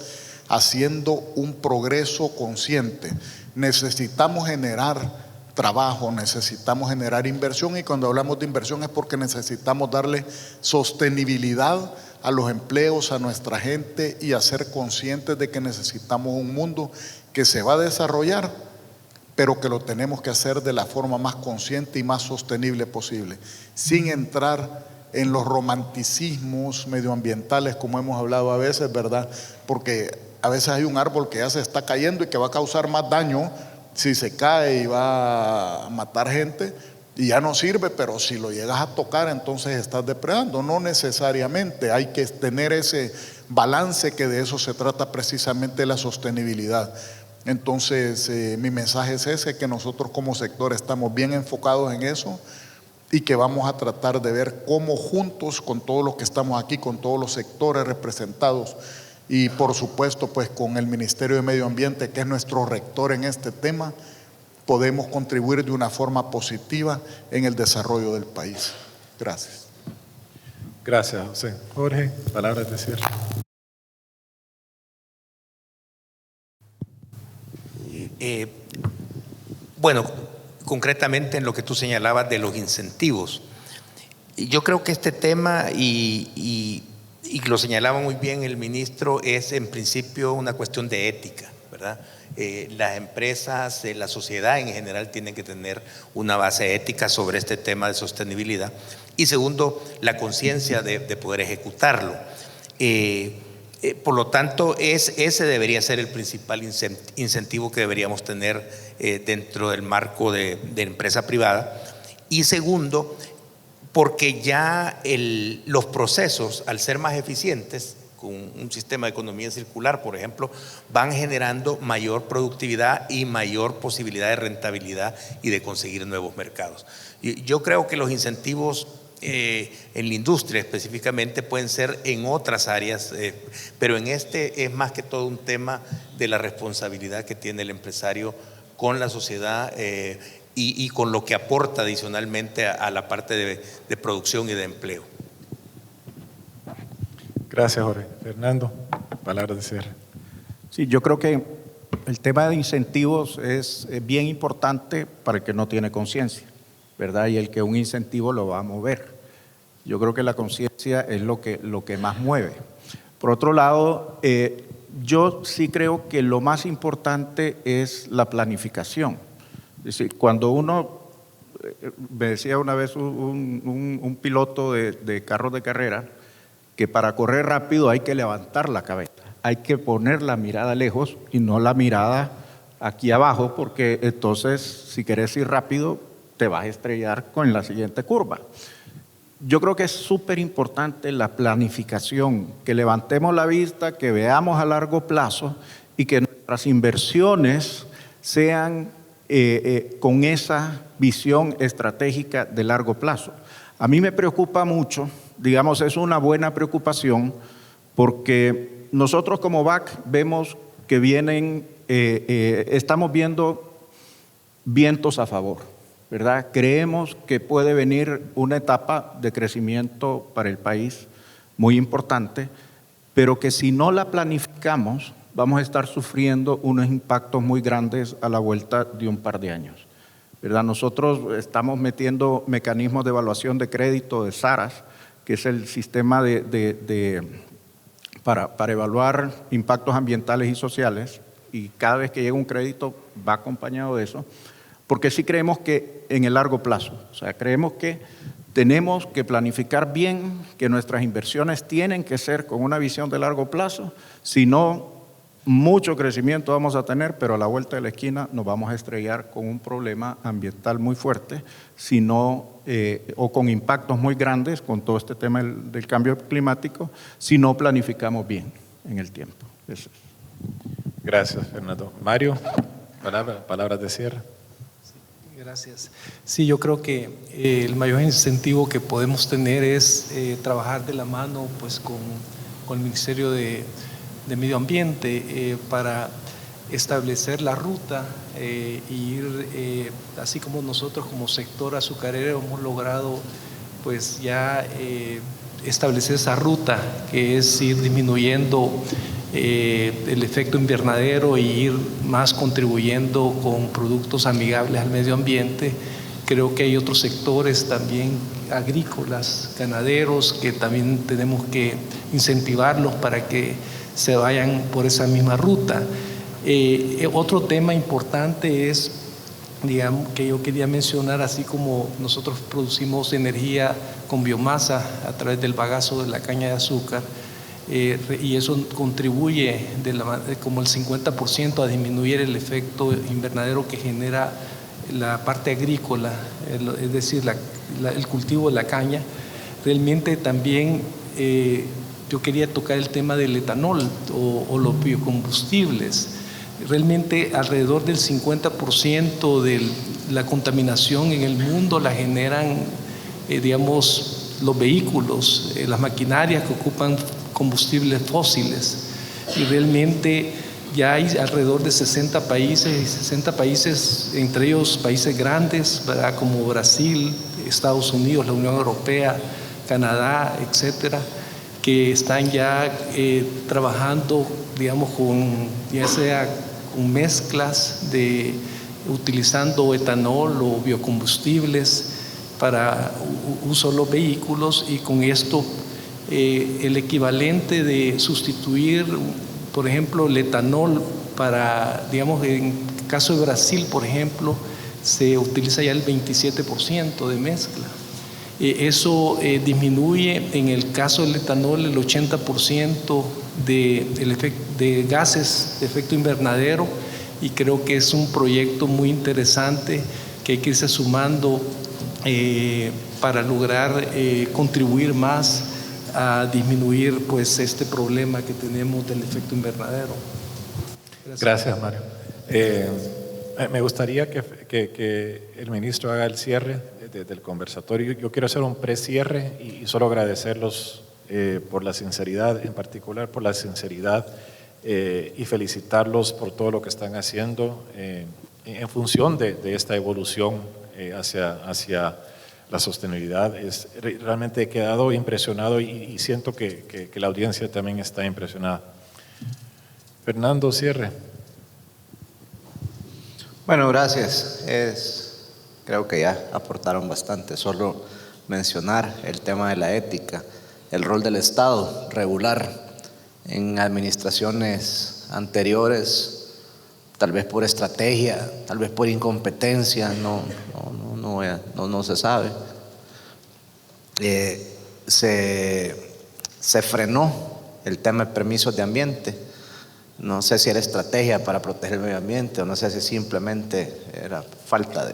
haciendo un progreso consciente. Necesitamos generar trabajo, necesitamos generar inversión, y cuando hablamos de inversión es porque necesitamos darle sostenibilidad a los empleos, a nuestra gente, y hacer conscientes de que necesitamos un mundo que se va a desarrollar, pero que lo tenemos que hacer de la forma más consciente y más sostenible posible, sin entrar en los romanticismos medioambientales como hemos hablado a veces, ¿verdad? Porque a veces hay un árbol que ya se está cayendo y que va a causar más daño si se cae y va a matar gente, y ya no sirve, pero si lo llegas a tocar entonces estás depredando. No necesariamente, hay que tener ese balance, que de eso se trata precisamente la sostenibilidad. Entonces mi mensaje es ese, que nosotros como sector estamos bien enfocados en eso, y que vamos a tratar de ver cómo juntos, con todos los que estamos aquí, con todos los sectores representados, y por supuesto pues con el Ministerio de Medio Ambiente, que es nuestro rector en este tema, podemos contribuir de una forma positiva en el desarrollo del país. Gracias. Gracias, José. Jorge, palabras de cierre. Bueno, concretamente en lo que tú señalabas de los incentivos, yo creo que este tema, y lo señalaba muy bien el ministro, es en principio una cuestión de ética, ¿verdad? Las empresas, la sociedad en general tienen que tener una base ética sobre este tema de sostenibilidad, y segundo, la conciencia de poder ejecutarlo. Por lo tanto, ese debería ser el principal incentivo que deberíamos tener dentro del marco de empresa privada. Y segundo, porque ya los procesos, al ser más eficientes, con un sistema de economía circular, por ejemplo, van generando mayor productividad y mayor posibilidad de rentabilidad y de conseguir nuevos mercados. Yo creo que los incentivos en la industria específicamente pueden ser en otras áreas, pero en este es más que todo un tema de la responsabilidad que tiene el empresario con la sociedad y con lo que aporta adicionalmente a la parte de producción y de empleo. Gracias, Jorge. Fernando, palabras de cierre. Sí, yo creo que el tema de incentivos es bien importante para el que no tiene conciencia, ¿verdad? Y el que un incentivo lo va a mover. Yo creo que la conciencia es lo que más mueve. Por otro lado, yo sí creo que lo más importante es la planificación. Es decir, cuando uno, me decía una vez un piloto de carros de carrera, que para correr rápido hay que levantar la cabeza, hay que poner la mirada lejos y no la mirada aquí abajo, porque entonces si querés ir rápido te vas a estrellar con la siguiente curva. Yo creo que es súper importante la planificación, que levantemos la vista, que veamos a largo plazo y que nuestras inversiones sean con esa visión estratégica de largo plazo. A mí me preocupa mucho, digamos, es una buena preocupación, porque nosotros como BAC vemos que vienen, estamos viendo vientos a favor, ¿verdad? Creemos que puede venir una etapa de crecimiento para el país muy importante, pero que si no la planificamos, vamos a estar sufriendo unos impactos muy grandes a la vuelta de un par de años, ¿verdad? Nosotros estamos metiendo mecanismos de evaluación de crédito de SARAS, que es el sistema para evaluar impactos ambientales y sociales, y cada vez que llega un crédito va acompañado de eso, porque sí creemos que en el largo plazo, o sea, creemos que tenemos que planificar bien, que nuestras inversiones tienen que ser con una visión de largo plazo, si no, mucho crecimiento vamos a tener, pero a la vuelta de la esquina nos vamos a estrellar con un problema ambiental muy fuerte, o con impactos muy grandes con todo este tema del cambio climático, si no planificamos bien en el tiempo. Eso es. Gracias, Fernando. Mario, palabras de cierre. Gracias. Sí, yo creo que el mayor incentivo que podemos tener es trabajar de la mano pues, con el Ministerio de Medio Ambiente para establecer la ruta e ir, así como nosotros como sector azucarero hemos logrado pues ya establecer esa ruta, que es ir disminuyendo el efecto invernadero y ir más contribuyendo con productos amigables al medio ambiente. Creo que hay otros sectores también agrícolas, ganaderos, que también tenemos que incentivarlos para que se vayan por esa misma ruta. Otro tema importante es, digamos, que yo quería mencionar, así como nosotros producimos energía con biomasa a través del bagazo de la caña de azúcar, y eso contribuye como el 50% a disminuir el efecto invernadero que genera la parte agrícola, es decir, el cultivo de la caña. Realmente también yo quería tocar el tema del etanol o los biocombustibles. Realmente alrededor del 50% de la contaminación en el mundo la generan, digamos, los vehículos, las maquinarias que ocupan combustibles fósiles, y realmente ya hay alrededor de 60 países, entre ellos países grandes, ¿verdad?, como Brasil, Estados Unidos, la Unión Europea, Canadá, etcétera, que están ya trabajando, digamos, ya sea con mezclas utilizando etanol o biocombustibles para uso de los vehículos, y con esto el equivalente de sustituir, por ejemplo, el etanol para, digamos, en el caso de Brasil, por ejemplo, se utiliza ya el 27% de mezcla. Eso disminuye, en el caso del etanol, el 80% de gases de efecto invernadero, y creo que es un proyecto muy interesante que hay que irse sumando para lograr contribuir más a disminuir pues este problema que tenemos del efecto invernadero. Gracias, Mario. Me gustaría que el ministro haga el cierre del conversatorio. Yo quiero hacer un precierre y solo agradecerlos por la sinceridad, en particular por la sinceridad, y felicitarlos por todo lo que están haciendo en función de esta evolución hacia la sostenibilidad. Realmente he quedado impresionado y siento que la audiencia también está impresionada. Fernando, cierre. Bueno, gracias. Creo que ya aportaron bastante. Solo mencionar el tema de la ética, el rol del Estado regular. En administraciones anteriores, tal vez por estrategia, tal vez por incompetencia, no se sabe. Se frenó el tema de permisos de ambiente. No sé si era estrategia para proteger el medio ambiente, o no sé si simplemente era falta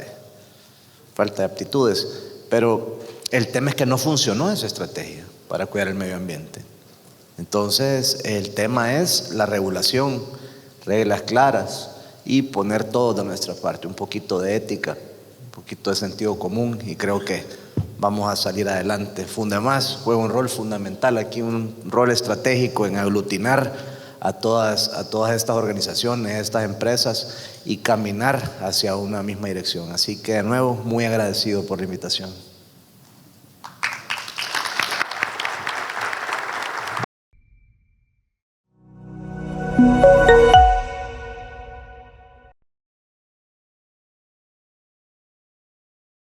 falta de aptitudes, pero el tema es que no funcionó esa estrategia para cuidar el medio ambiente. Entonces, el tema es la regulación, reglas claras y poner todo de nuestra parte, un poquito de ética, un poquito de sentido común, y creo que vamos a salir adelante. Fundemás juega un rol fundamental aquí, un rol estratégico en aglutinar a todas estas organizaciones, estas empresas, y caminar hacia una misma dirección. Así que de nuevo, muy agradecido por la invitación.